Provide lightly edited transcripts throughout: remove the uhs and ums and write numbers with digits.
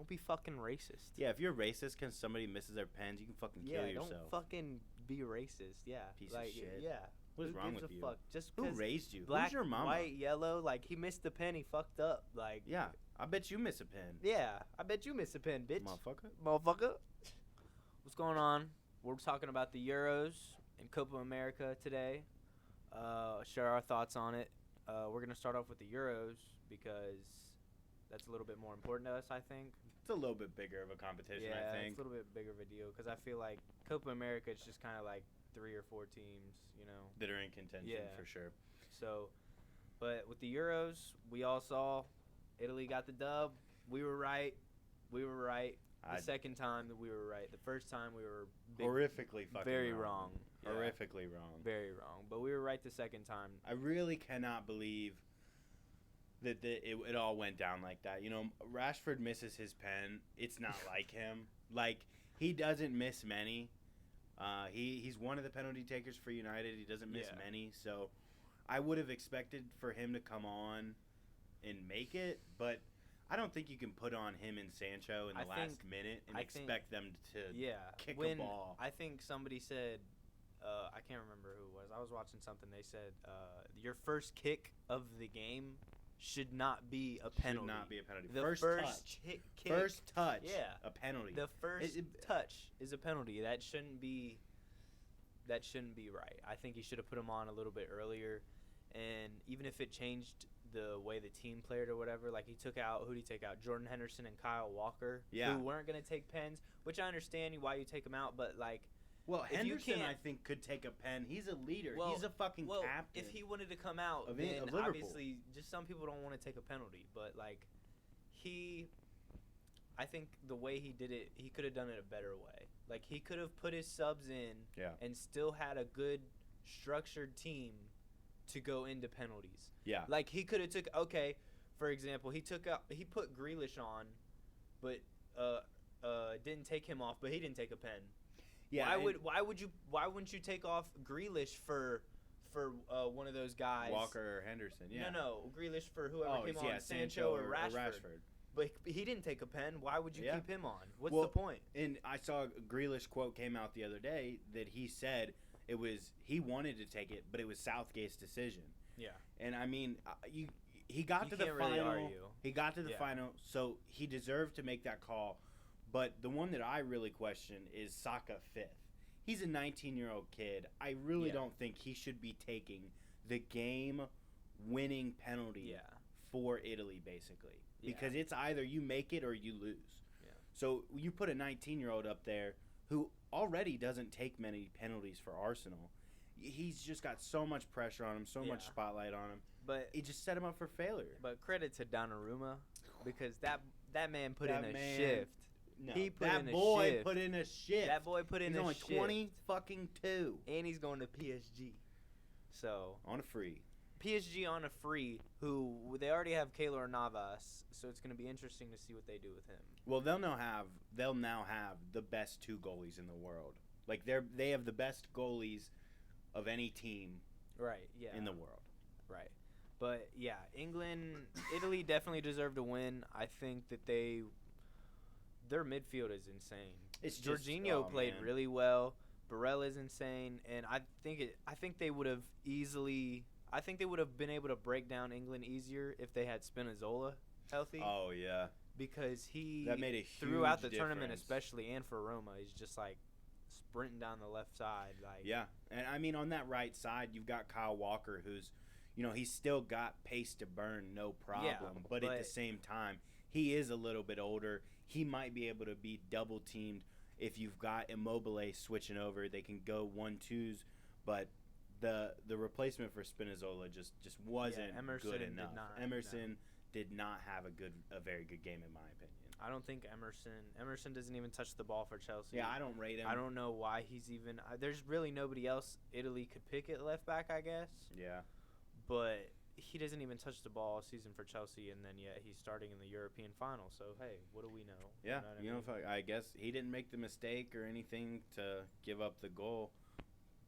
Don't be fucking racist. Yeah, if you're racist because somebody misses their pens, you can fucking kill yourself. Don't fucking be racist. Yeah. Piece of shit. Yeah. What's Who wrong gives with a you? fuck? Just Who 'cause raised you? black, Who's your mama? white, yellow, like he missed the pen, he fucked up. Like Yeah, I bet you miss a pen. Yeah, I bet you miss a pen, bitch. Motherfucker. What's going on? We're talking about the Euros and Copa America today. Share our thoughts on it. We're gonna start off with the Euros because that's a little bit more important to us, I think. It's a little bit bigger of a competition, Yeah, I think. it's a little bit bigger of a deal because I feel like Copa America, it's just kind of like 3 or 4 teams, you know. That are in contention, for sure. So, but with the Euros, we all saw Italy got the dub. We were right. The second time that we were right. The first time we were horrifically fucking very wrong. Yeah. Horrifically wrong. Very wrong. But we were right the second time. I really cannot believe that it all went down like that. You know, Rashford misses his pen. It's not like him. Like, he doesn't miss many. He's one of the penalty takers for United. He doesn't miss many. So I would have expected for him to come on and make it, but I don't think you can put on him and Sancho in the last minute and expect them to kick a ball. I think somebody said, I can't remember who it was. I was watching something. They said your first kick of the game should not be a penalty. Should not be a penalty. The first touch. Kick, first touch. A penalty. The first touch is a penalty. That shouldn't be right. I think he should have put him on a little bit earlier, and even if it changed the way the team played or whatever, like who did he take out? Jordan Henderson and Kyle Walker, who weren't going to take pens, which I understand why you take them out, but like. Well, Henderson, I think, could take a pen. He's a leader. He's a fucking captain. If he wanted to come out, then obviously, just some people don't want to take a penalty. But, like, I think the way he did it, he could have done it a better way. Like, he could have put his subs in and still had a good, structured team to go into penalties. Yeah. Like, he could have for example, he put Grealish on, but didn't take him off, but he didn't take a pen. Yeah, why wouldn't you take off Grealish for one of those guys? Walker or Henderson, yeah. No, Grealish for whoever came on, Sancho or Rashford. But he didn't take a pen. Why would you keep him on? What's the point? And I saw a Grealish quote came out the other day that he said he wanted to take it, but it was Southgate's decision. Yeah. And I mean, he got to the final. Really argue. He got to the final, so he deserved to make that call. But the one that I really question is Saka fifth. He's a 19-year-old kid. I really don't think he should be taking the game-winning penalty for Italy, basically. Because it's either you make it or you lose. Yeah. So you put a 19-year-old up there who already doesn't take many penalties for Arsenal. He's just got so much pressure on him, so much spotlight on him. But it just set him up for failure. But credit to Donnarumma because that man put in a shift. No, he put that in a boy shift. put in a shift. That boy put in he's a only shift. 22. And he's going to PSG. So on a free. PSG on a free, who they already have Keylor Navas, so it's going to be interesting to see what they do with him. Well, they'll now have the best 2 goalies in the world. Like they have the best goalies of any team in the world. Right. But yeah, Italy definitely deserved to win. I think that their midfield is insane. Jorginho played really well. Barella's insane, and I think they would have been able to break down England easier if they had Spinazzola healthy. Oh yeah. Because that made a huge throughout the difference. Tournament especially and for Roma, he's just like sprinting down the left side like. Yeah. And I mean on that right side, you've got Kyle Walker who's he's still got pace to burn, no problem, but at the same time, he is a little bit older. He might be able to be double teamed if you've got Immobile switching over. They can go 1-2s, but the replacement for Spinazzola just wasn't good enough. Emerson did not have a very good game in my opinion. I don't think Emerson doesn't even touch the ball for Chelsea. Yeah, I don't rate him. I don't know why he's even. There's really nobody else Italy could pick at left back, I guess. Yeah. But he doesn't even touch the ball all season for Chelsea, and then yet he's starting in the European final. So hey, what do we know? Yeah, you know what I mean? I guess he didn't make the mistake or anything to give up the goal.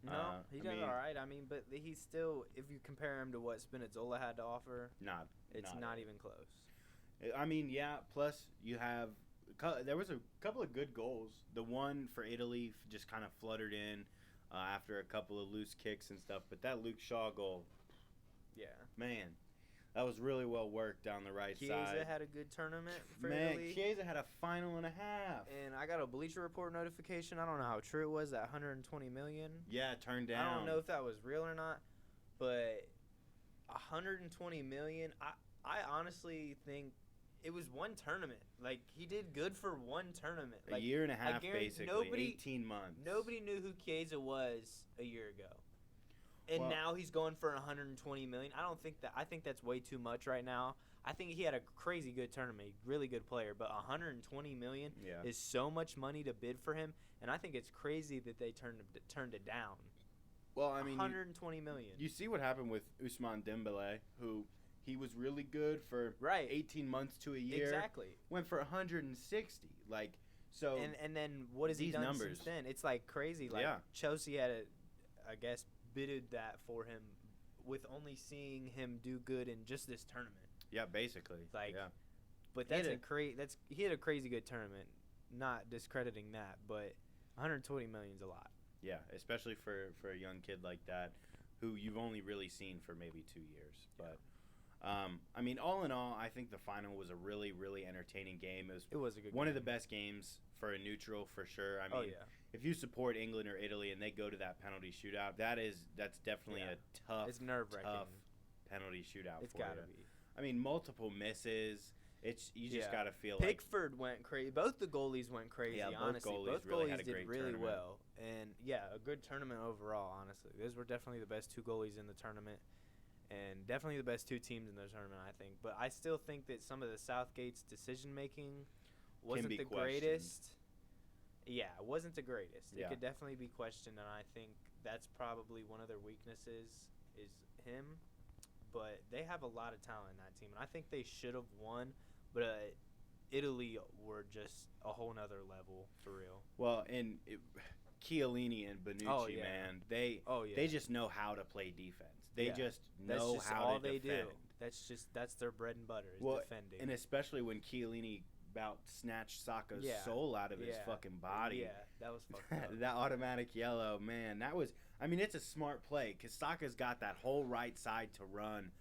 No, he did all right. I mean, but he's still, if you compare him to what Spinazzola had to offer, it's not even close. I mean, yeah. Plus, you have there was a couple of good goals. The one for Italy just kind of fluttered in after a couple of loose kicks and stuff. But that Luke Shaw goal, yeah, man, that was really well worked down the right side. Chiesa had a good tournament for Italy. Chiesa had a final and a half. And I got a Bleacher Report notification. I don't know how true it was, that 120 million. Yeah, turned down. I don't know if that was real or not, but 120 million, I honestly think it was one tournament. Like, he did good for one tournament. Like, a year and a half, basically. 18 months. Nobody knew who Chiesa was a year ago. And now he's going for 120 million. I think that's way too much right now. I think he had a crazy good tournament, really good player, but 120 million is so much money to bid for him, and I think it's crazy that they turned it down. Well, I mean, 120 million. You see what happened with Ousmane Dembélé, who he was really good for 18 months to a year. Exactly. Went for 160. Like, so and then what has he done since then? It's like crazy. Like Chelsea had I guess bidded that for him with only seeing him do good in just this tournament. Yeah, basically. But he had a crazy good tournament. Not discrediting that, but 120 million is a lot. Yeah, especially for a young kid like that, who you've only really seen for maybe 2 years. But I mean, all in all, I think the final was a really, really entertaining game. It was a good one of the best games for a neutral for sure. I mean, if you support England or Italy and they go to that penalty shootout, that's definitely a tough, it's nerve-wracking. Tough penalty shootout. It's gotta be. I mean, multiple misses. You just gotta feel Pickford went crazy. Both the goalies went crazy. Yeah, honestly, both goalies did really well, and a good tournament overall. Honestly, those were definitely the best two goalies in the tournament, and definitely the best two teams in the tournament, I think. But I still think that some of the Southgate's decision making wasn't the greatest. Yeah, it wasn't the greatest. It could definitely be questioned, and I think that's probably one of their weaknesses is him. But they have a lot of talent in that team, and I think they should have won. But Italy were just a whole nother level for real. Well, and Chiellini and Bonucci, man, they just know how to play defense. They just know how to defend. That's their bread and butter is defending. And especially when Chiellini about snatched Saka's soul out of his fucking body. Yeah, that was fucked up. That automatic yellow, man, that was. I mean, it's a smart play because Saka's got that whole right side to run.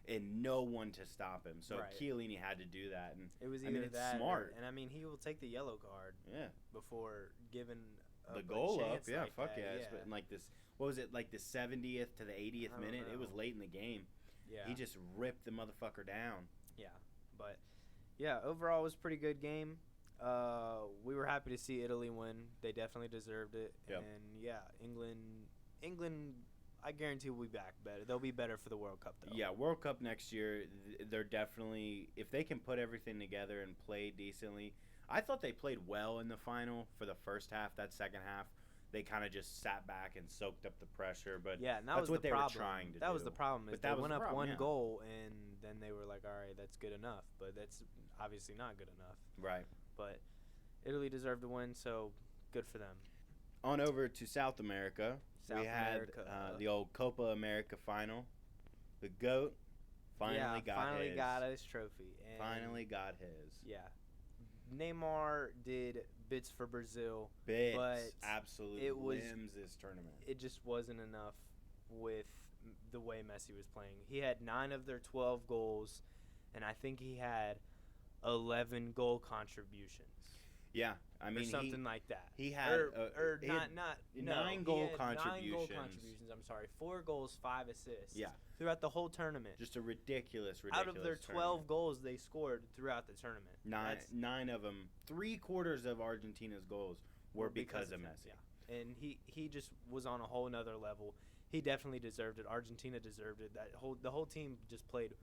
And no one to stop him, so Chiellini had to do that, and it was either it's smart. And I mean, he will take the yellow card, before giving the goal up, like fuck that. yeah. And like this, what was it, like the 70th to the 80th minute? It was late in the game. Yeah, he just ripped the motherfucker down. Yeah, but overall it was a pretty good game. We were happy to see Italy win. They definitely deserved it. Yep. And England. I guarantee we'll be back better. They'll be better for the World Cup, though. Yeah, World Cup next year, they're definitely – if they can put everything together and play decently. I thought they played well in the final for the first half. That second half, they kind of just sat back and soaked up the pressure. But that's what they were trying to do. That was the problem. They went up one goal, and then they were like, all right, that's good enough. But that's obviously not good enough. Right. But Italy deserved to win, so good for them. On over to South America. We had the old Copa America final. The GOAT finally got his trophy. And finally got his. Yeah. Neymar did bits for Brazil. But absolute limbs this tournament. It just wasn't enough with the way Messi was playing. He had 9 of their 12 goals, and I think he had 11 goal contributions. Yeah, I mean, or something like that. He had 9 goal contributions. 9 goal contributions. I'm sorry, 4 goals, 5 assists. Yeah, throughout the whole tournament. Just a ridiculous. Out of their 12 goals they scored throughout the tournament, 9 of them, 3/4 of Argentina's goals were because of Messi. Yeah, and he just was on a whole nother level. He definitely deserved it. Argentina deserved it. The whole team just played.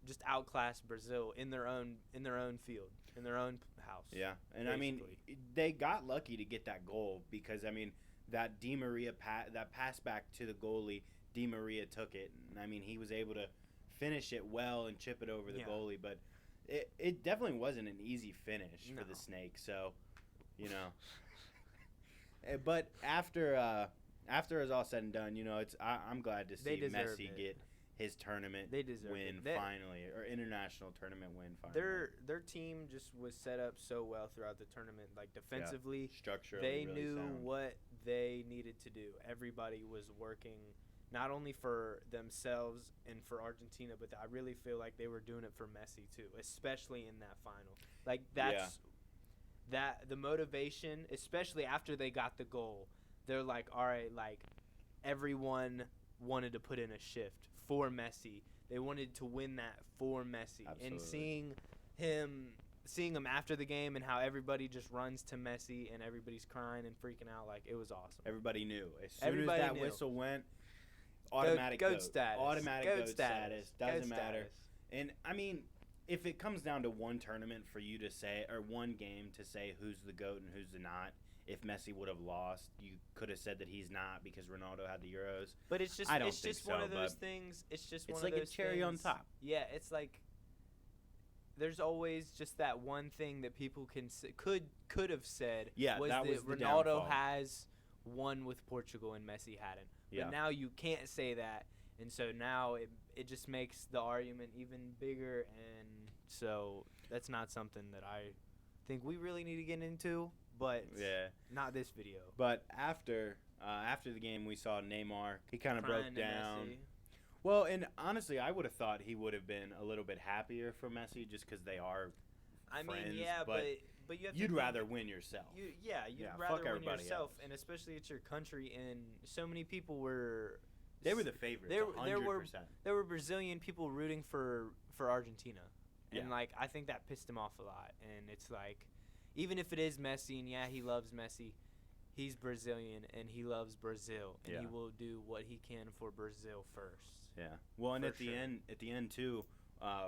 Just outclassed Brazil in their own field, in their own house. Yeah, and basically. I mean, they got lucky to get that goal because I mean that Di Maria that pass back to the goalie, Di Maria took it, and I mean he was able to finish it well and chip it over the goalie, but it definitely wasn't an easy finish for the Snake. So, you know, but after it's all said and done, you know, I'm glad to see Messi his tournament win finally, or international tournament win finally. Their team just was set up so well throughout the tournament. Like defensively, structurally, they really knew sound. what they needed to do. Everybody was working not only for themselves and for Argentina, but I really feel like they were doing it for Messi too, especially in that final. Like that's the motivation, especially after they got the goal. They're like, all right, like everyone wanted to put in a shift for Messi. They wanted to win that for Messi. Absolutely. And seeing him after the game and how everybody just runs to Messi and everybody's crying and freaking out, like it was awesome. Everybody knew. As soon as that whistle went, automatic goat status. Automatic goat status. Doesn't matter. And I mean, if it comes down to one tournament for you to say, or one game to say who's the GOAT and who's the not, if Messi would have lost, you could have said that he's not because Ronaldo had the Euros. But it's just one of those things. It's just one of those things. It's like a cherry on top. Yeah, it's like there's always just that one thing that people could have said. Yeah, was that was the Ronaldo downfall. has won with Portugal and Messi hadn't. But now you can't say that, and so now it just makes the argument even bigger, and so that's not something that I think we really need to get into. But not this video. But after the game, we saw Neymar. He kind of broke down. Messi. Well, and honestly, I would have thought he would have been a little bit happier for Messi just because they are friends. Mean, yeah, but you have you'd to rather win yourself. You'd rather win yourself, and especially it's your country. And so many people were. They were the favorites. 100%. There were Brazilian people rooting for Argentina, and like I think that pissed him off a lot. And it's like, even if it is Messi, and he loves Messi, he's Brazilian and he loves Brazil, and he will do what he can for Brazil first. Yeah. Well, and at the end too,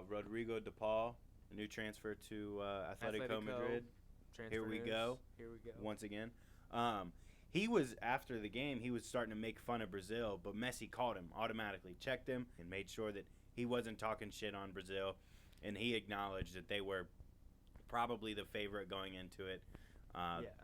Rodrigo De Paul, a new transfer to Atletico Madrid. Here we go. Once again. He was, after the game, he was starting to make fun of Brazil, but Messi caught him automatically, checked him, and made sure that he wasn't talking shit on Brazil, and he acknowledged that they were probably the favorite going into it,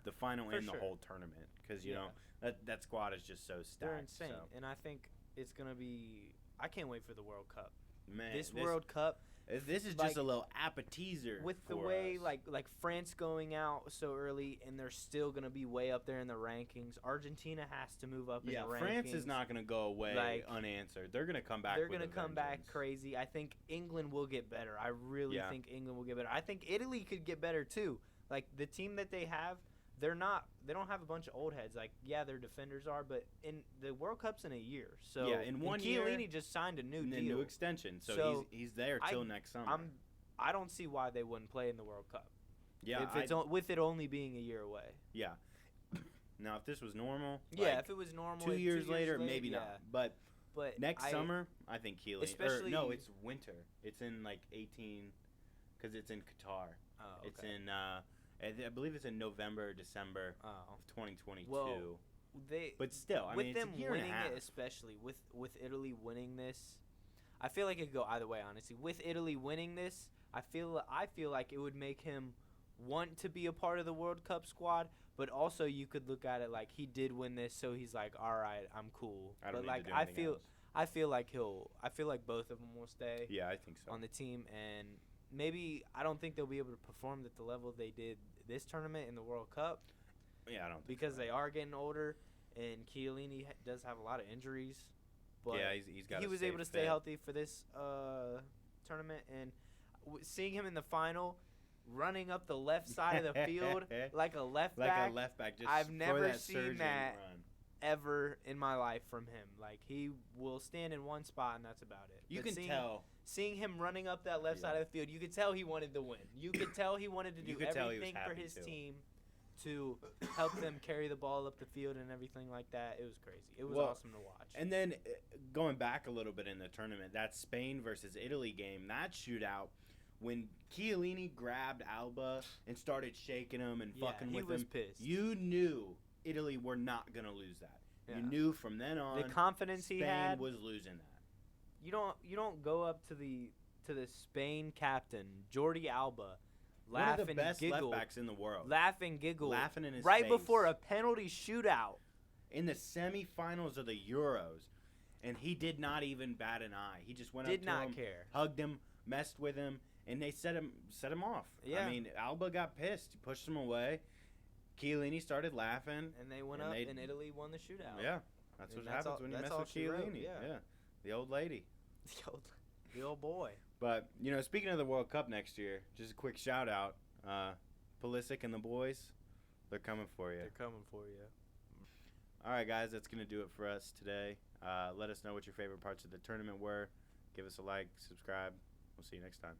the final and the whole tournament, because you know that squad is just so stacked. They're insane, and I think it's gonna be. I can't wait for the World Cup. Man, this World Cup. This is just a little appetizer with the way like France going out so early, and they're still gonna be way up there in the rankings. Argentina has to move up in the rankings. France is not gonna go away unanswered. They're gonna come back. They're gonna come back crazy. I think England will get better. I really think England will get better. I think Italy could get better too. Like the team that they have, they don't have a bunch of old heads. Like their defenders are, but in the World Cup's in a year. So in 1 year, Chiellini just signed a new deal, new extension. So he's there till next summer. I don't see why they wouldn't play in the World Cup. Yeah, with it only being a year away. Yeah. Now, if this was normal, if it was normal, 2 years later, maybe not. But next summer, I think Chiellini. Especially it's winter. It's in like 18, because it's in Qatar. Oh, okay. It's in. I believe it's in November or December of 2022. Well, but still, I mean, it's a year and a half. Winning it, especially with Italy winning this, I feel like it could go either way. Honestly, with Italy winning this, I feel like it would make him want to be a part of the World Cup squad. But also, you could look at it like he did win this, so he's like, all right, I'm cool. I don't but need to do anything else. I feel like both of them will stay. Yeah, I think so. On the team, and maybe I don't think they'll be able to perform at the level they did this tournament in the World Cup. Yeah, I don't think because they are getting older, and Chiellini does have a lot of injuries. But he was able to stay healthy for this tournament, and seeing him in the final, running up the left side of the field like a left back. Just I've never seen that run ever in my life from him. Like he will stand in one spot, and that's about it. You can tell. Seeing him running up that left side of the field, you could tell he wanted to win. You could tell he wanted to do everything for his team to help them carry the ball up the field and everything like that. It was crazy. It was awesome to watch. And then going back a little bit in the tournament, that Spain versus Italy game, that shootout, when Chiellini grabbed Alba and started shaking him and fucking with him, he was pissed. You knew Italy were not going to lose that. Yeah. You knew from then on the confidence Spain he had was losing that. You don't go up to the Spain captain, Jordi Alba, laugh one of the best giggle, left backs in the world. Laughing in his face. before a penalty shootout. In the semifinals of the Euros. and he did not even bat an eye. He just went up to him, did not care, hugged him, messed with him, and they set him off. Yeah. I mean, Alba got pissed. He pushed him away. Chiellini started laughing. And they went up, and Italy won the shootout. Yeah, that's what happens when you mess with Chiellini. Yeah, the old lady. The old boy. But, speaking of the World Cup next year, just a quick shout-out. Pulisic and the boys, they're coming for you. They're coming for you. All right, guys, that's going to do it for us today. Let us know what your favorite parts of the tournament were. Give us a like, subscribe. We'll see you next time.